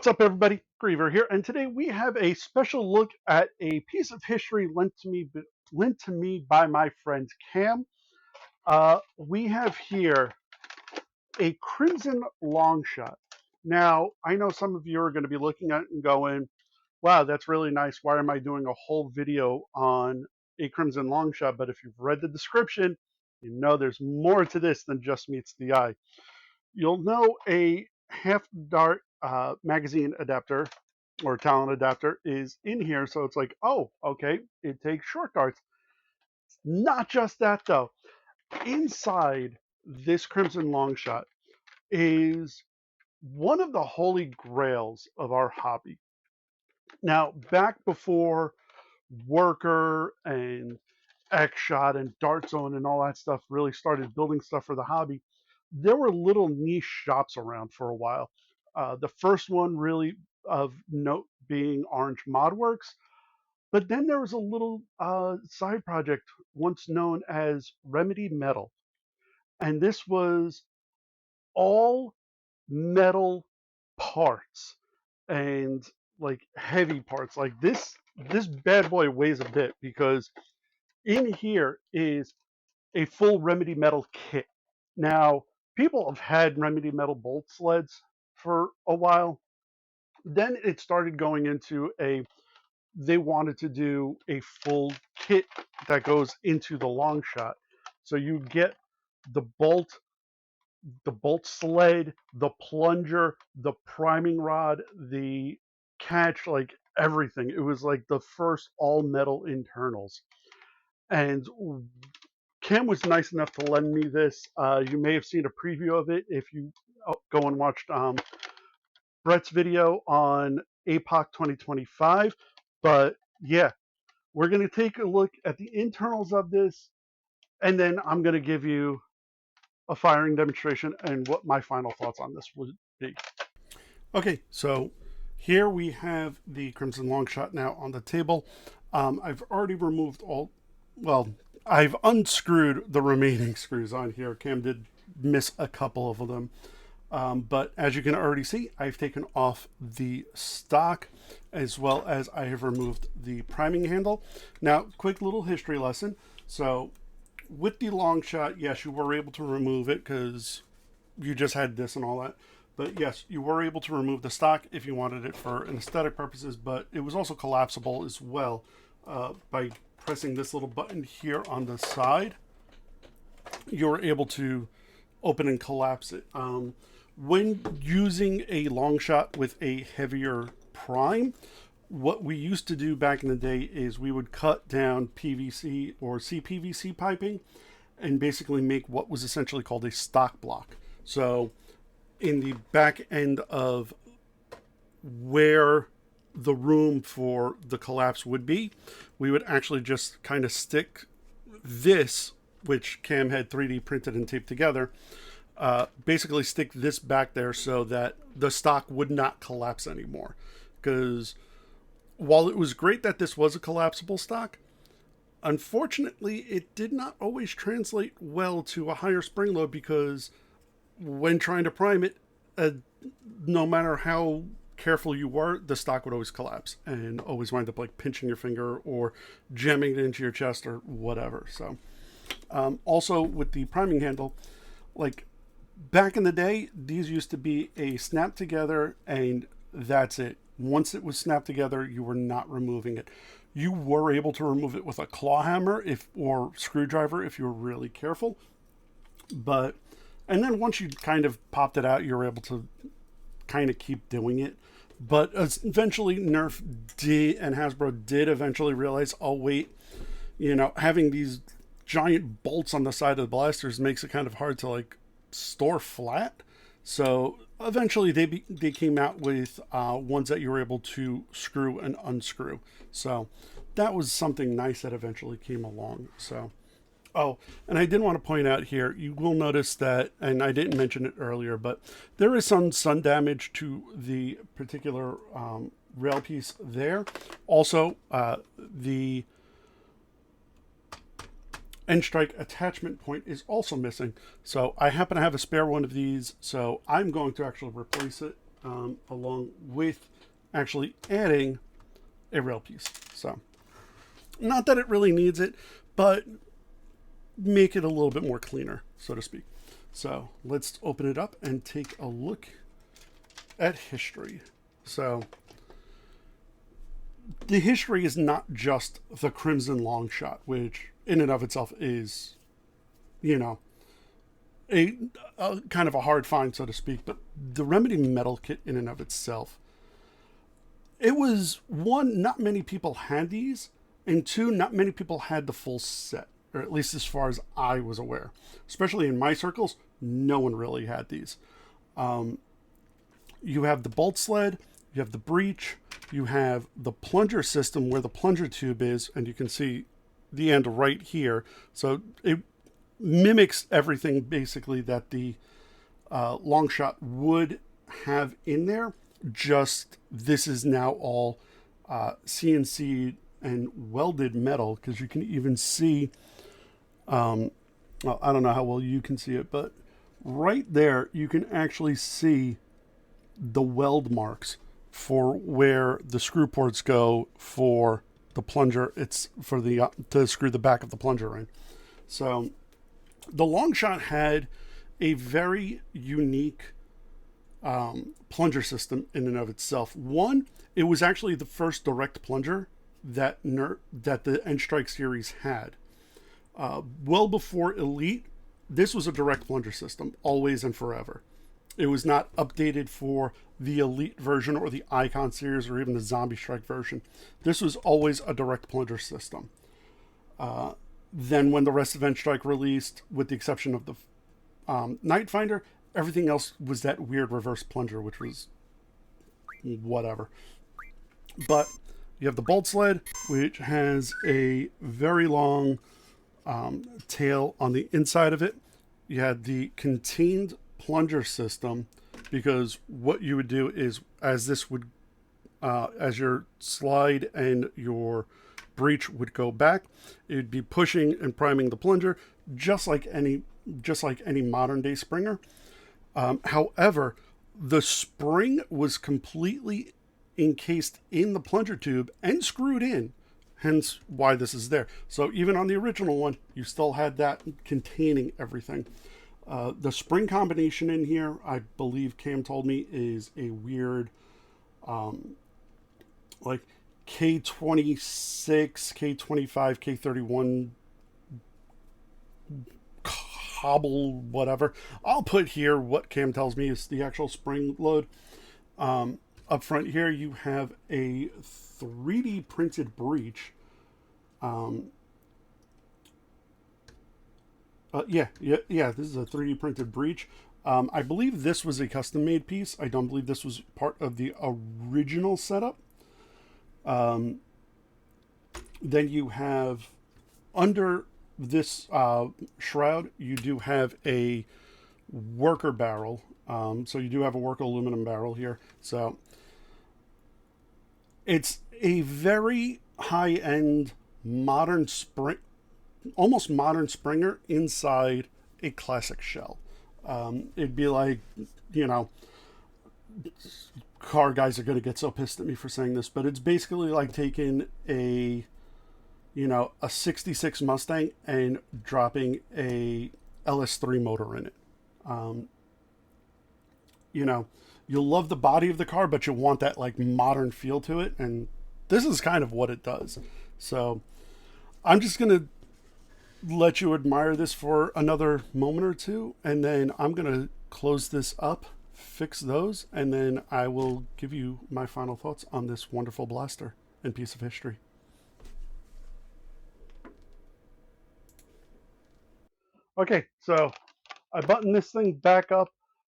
What's up, everybody? Griever here, and today we have a special look at a piece of history lent to me by my friend Cam. We have here a Crimson Longshot. Now, I know some of you are going to be looking at it and going, "Wow, that's really nice. Why am I doing a whole video on a Crimson Longshot?" But if you've read the description, you know there's more to this than just meets the eye. You'll know a half dart magazine adapter or talent adapter is in here. So it's like, oh, okay, it takes short darts. Not just that though. Inside this Crimson Longshot is one of the holy grails of our hobby. Now, back before Worker and X Shot and Dart Zone and all that stuff really started building stuff for the hobby, there were little niche shops around for a while. The first one really of note being Orange Modworks, but then there was a little side project once known as Remedy Metal, and this was all metal parts and like heavy parts. Like this bad boy weighs a bit because in here is a full Remedy Metal kit. Now, people have had Remedy Metal Bolt Sleds for a while. Then it started going into they wanted to do a full kit that goes into the long shot. So you get the bolt sled, the plunger, the priming rod, the catch, like everything. It was like the first all metal internals. And Cam was nice enough to lend me this. You may have seen a preview of it if you go and watched Brett's video on APOC 2025. But yeah, we're going to take a look at the internals of this, and then I'm going to give you a firing demonstration and what my final thoughts on this would be. Okay, so here we have the Crimson Longshot now on the table. I've already removed I've unscrewed the remaining screws on here. Cam did miss a couple of them. But as you can already see, I've taken off the stock as well as I have removed the priming handle. Now, quick little history lesson. So with the Longshot, yes, you were able to remove it because you just had this and all that. But yes, you were able to remove the stock if you wanted it for an aesthetic purposes, but it was also collapsible as well by pressing this little button here on the side. You're able to open and collapse it. When using a long shot with a heavier prime, what we used to do back in the day is we would cut down PVC or CPVC piping and basically make what was essentially called a stock block. So in the back end of where the room for the collapse would be, we would actually just kind of stick this, which Cam had 3D printed and taped together, basically stick this back there so that the stock would not collapse anymore. Because while it was great that this was a collapsible stock, unfortunately it did not always translate well to a higher spring load, because when trying to prime it, no matter how careful you were, the stock would always collapse and always wind up like pinching your finger or jamming it into your chest or whatever. So also with the priming handle, like back in the day, these used to be a snap together and that's it. Once it was snapped together, you were not removing it. You were able to remove it with a claw hammer or screwdriver if you were really careful. And then once you kind of popped it out, you were able to kind of keep doing it. But eventually Nerf did, and Hasbro did eventually realize, oh wait, having these giant bolts on the side of the blasters makes it kind of hard to like store flat. So eventually they came out with ones that you were able to screw and unscrew. So that was something nice that eventually came along. So, oh, and I did want to point out here, you will notice that, and I didn't mention it earlier, but there is some sun damage to the particular rail piece there. Also, the end strike attachment point is also missing. So I happen to have a spare one of these, so I'm going to actually replace it. along with actually adding a rail piece. So, not that it really needs it, but make it a little bit more cleaner, so to speak. So let's open it up and take a look at history. So the history is not just the Crimson Longshot, which in and of itself is, you know, a kind of a hard find, so to speak, but the Remedy Metal Kit in and of itself, it was one, not many people had these, and two, not many people had the full set, or at least as far as I was aware. Especially in my circles, no one really had these. You have the Bolt Sled, you have the breech, you have the plunger system where the plunger tube is, and you can see the end right here. So it mimics everything basically that the Longshot would have in there. Just this is now all CNC and welded metal, because you can even see, well, I don't know how well you can see it, but right there you can actually see the weld marks for where the screw ports go for the plunger. It's for the to screw the back of the plunger in. So the Longshot had a very unique plunger system in and of itself. One, it was actually the first direct plunger that that the N Strike series had. Well before Elite, this was a direct plunger system, always and forever. It was not updated for the Elite version or the Icon series or even the Zombie Strike version. This was always a direct plunger system. Then when the rest of N Strike released, with the exception of the Night Finder, everything else was that weird reverse plunger, which was whatever. But you have the Bolt Sled, which has a very long tail on the inside of it. You had the contained plunger system, because what you would do is, as this would, as your slide and your breech would go back, it would be pushing and priming the plunger, just like any modern day Springer. However, the spring was completely encased in the plunger tube and screwed in, hence why this is there. So even on the original one, you still had that containing everything. The spring combination in here, I believe Cam told me, is a weird, like K26, K25, K31 hobble, whatever. I'll put here what Cam tells me is the actual spring load. Up front here, you have a 3D printed breech. Yeah, this is a 3D printed breech. I believe this was a custom made piece. I don't believe this was part of the original setup. Then you have, under this shroud, you do have a worker barrel. So you do have a worker aluminum barrel here. So it's a very high-end modern spring, almost modern Springer inside a classic shell. It'd be like, you know, car guys are going to get so pissed at me for saying this, but it's basically like taking a, you know, a 66 Mustang and dropping a LS3 motor in it. You know, you'll love the body of the car, but you want that like modern feel to it, and this is kind of what it does. So I'm just going to let you admire this for another moment or two, and then I'm going to close this up, fix those, and then I will give you my final thoughts on this wonderful blaster and piece of history. Okay, so I buttoned this thing back up.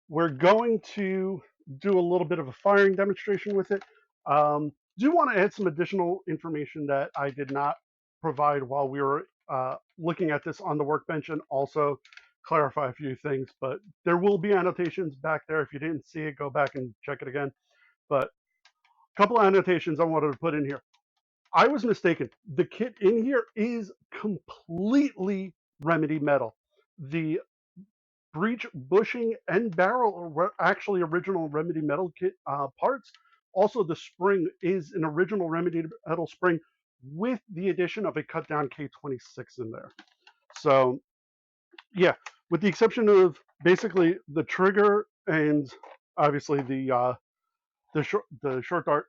We're going to do a little bit of a firing demonstration with it. Do want to add some additional information that I did not provide while we were looking at this on the workbench, and also clarify a few things, but there will be annotations back there. If you didn't see it, go back and check it again. But a couple of annotations I wanted to put in here. I was mistaken. The kit in here is completely Remedy metal. The breech bushing and barrel are actually original Remedy Metal Kit parts. Also, the spring is an original Remedy Metal spring with the addition of a cut down K26 in there. So yeah, with the exception of basically the trigger and obviously the short dart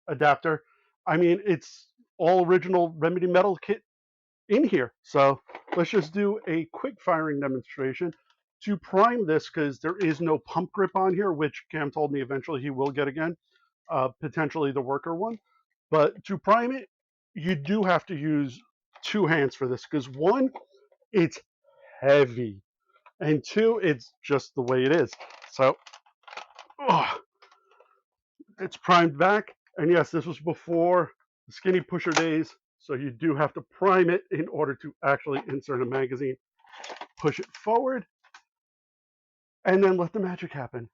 adapter. I mean, it's all original Remedy Metal Kit in here. So let's just do a quick firing demonstration to prime this, because there is no pump grip on here, which Cam told me eventually he will get again, potentially the worker one. But to prime it, you do have to use two hands for this, because one, it's heavy, and two, it's just the way it is. So it's primed back, and yes, this was before the skinny pusher days, so you do have to prime it in order to actually insert a magazine. Push it forward, and then let the magic happen.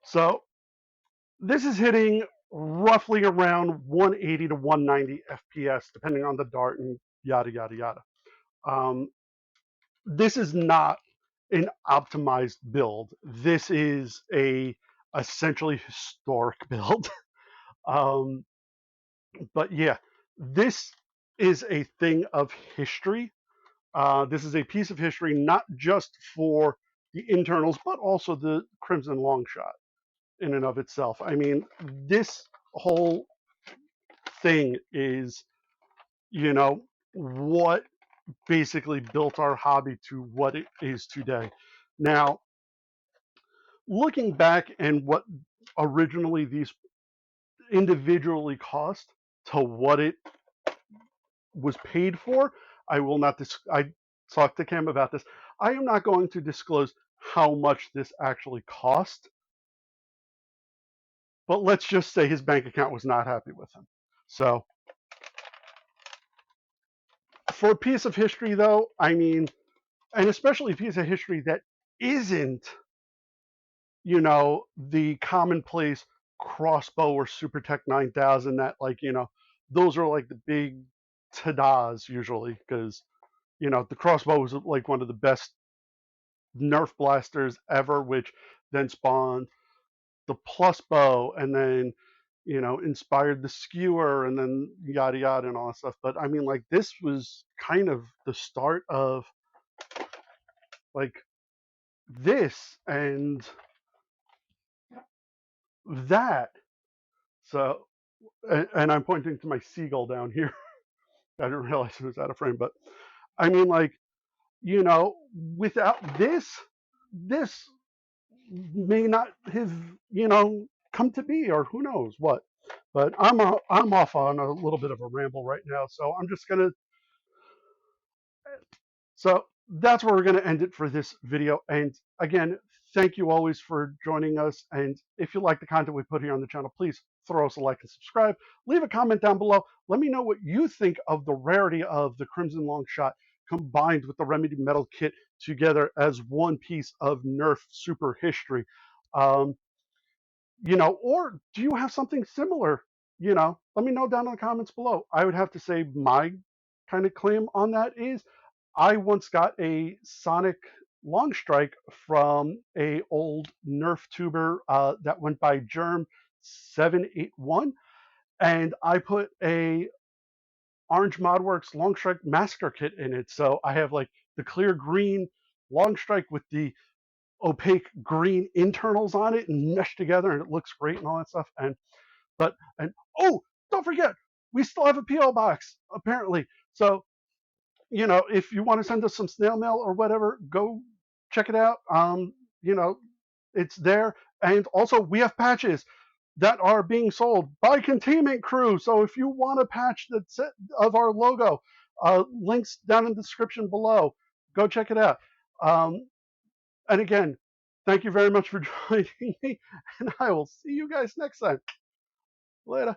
So this is hitting roughly around 180 to 190 FPS, depending on the dart and yada, yada, yada. This is not an optimized build. This is a essentially historic build. But yeah, this is a thing of history. This is a piece of history, not just for the internals, but also the Crimson Longshot in and of itself. I mean, this whole thing is, what basically built our hobby to what it is today. Now, looking back and what originally these individually cost to what it was paid for, I will not. I talked to Cam about this. I am not going to disclose how much this actually cost, but let's just say his bank account was not happy with him. So, for a piece of history, though, I mean, and especially a piece of history that isn't, the commonplace crossbow or SuperTech 9000 that, those are like the big ta-das usually, because, the crossbow was like one of the best Nerf blasters ever, which then spawned the plus bow, and then inspired the skewer, and then yada yada and all that stuff. But I mean, like, this was kind of the start of like this and that. So, and I'm pointing to my seagull down here. I didn't realize it was out of frame, but I mean, like, without this may not have, come to be, or who knows what. But I'm off on a little bit of a ramble right now, so I'm just gonna. So that's where we're gonna end it for this video. And again, thank you always for joining us. And if you like the content we put here on the channel, please throw us a like and subscribe. Leave a comment down below. Let me know what you think of the rarity of the Crimson Longshot combined with the Remedy Metal Kit together as one piece of Nerf super history. Um, or do you have something similar? Let me know down in the comments below. I would have to say my kind of claim on that is I once got a Sonic Long Strike from a old Nerf tuber that went by Germ 781, and I put a Orange Modworks Long Strike Massacre Kit in it. So I have like the clear green Long Strike with the opaque green internals on it and meshed together, and it looks great and all that stuff. And oh, don't forget, we still have a PO box apparently. So if you want to send us some snail mail or whatever, go check it out. It's there. And also, we have patches that are being sold by Containment Crew. So if you want a patch that's of our logo, links down in the description below. Go check it out. And again, thank you very much for joining me, and I will see you guys next time. Later.